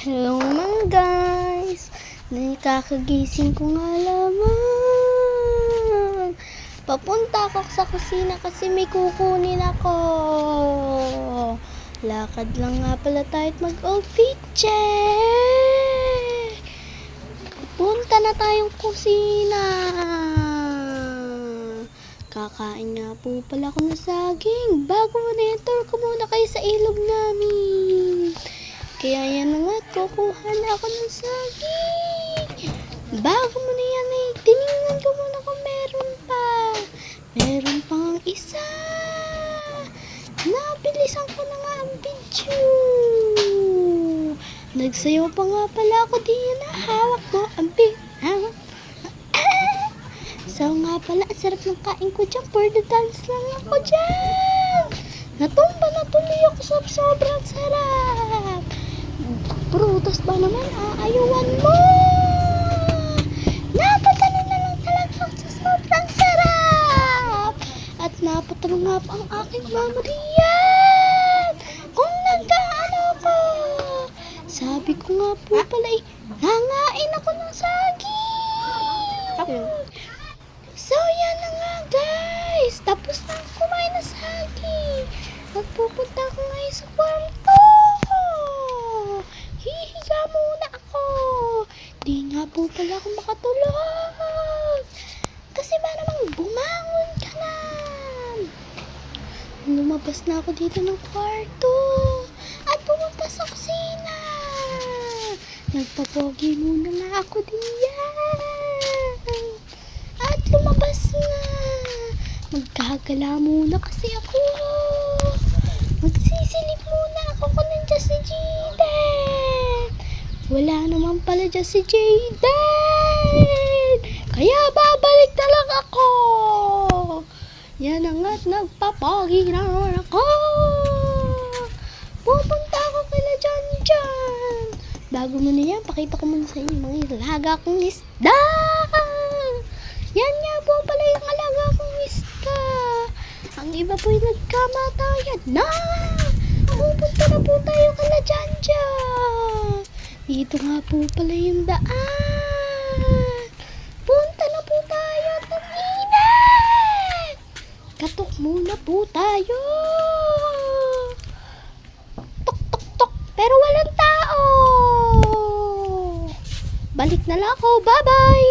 Hello mga guys! Nakakagising ko nga lamang. Papunta ako sa kusina kasi may kukunin ako. Lakad lang nga pala tayo at mag-outfit check. Punta na tayong kusina. Kakain nga po pala ako ng saging. Bago muna yan, tour ko muna kayo sa ilog namin. Kaya yan na nga, kukuha na ako ng saging. Bago mo na yan tinignan ko muna kung meron pa. Meron pang isa. Nabilisan ko na nga ang video. Nagsayaw pa nga pala ako diyan na hawak ko ang So nga pala, ang sarap ng kain ko dyan. For the dance lang ako dyan. Natumba na tuloy ako sa sobrang sarap. Prutas ba naman, aayuwan mo? Napatalo na lang talaga ako sa sobrang sarap. At napatalo nga pa ang aking mama diyan. Kung nagkaano ko. Sabi ko nga po pala nangain ako ng saging. So yan na nga guys. Tapos na ako kumain ng saging. Magpupunta ako ngayon sa kwarto. Hihiga muna ako. Di nga po pala ako makatulog. Kasi ba namang bumangon ka na. Lumabas na ako dito ng kwarto. At pumunta sa kusina. Nagpapogi muna nga ako diyan. At lumabas na. Magkagala muna kasi ako. Magsisilip muna ako kung nandiyan si Jaden. Wala naman pala dyan si Jaden. Kaya babalik na lang ako. Yan na nga't nagpapagi na naman ako. Pupunta ako kila Janjan. Bago mo na yan, pakita ko muna sa inyo mga ilaga kong isda. Yan nga po pala yung alaga kong isda. Ang iba po yung nagkamatayan na. Pupunta na po tayo kala Janjan. Dito nga po pala yung daan. Punta na po tayo at init. Katok muna po tayo. Tok tok tok. Pero walang tao. Balik na lang ako. Bye bye.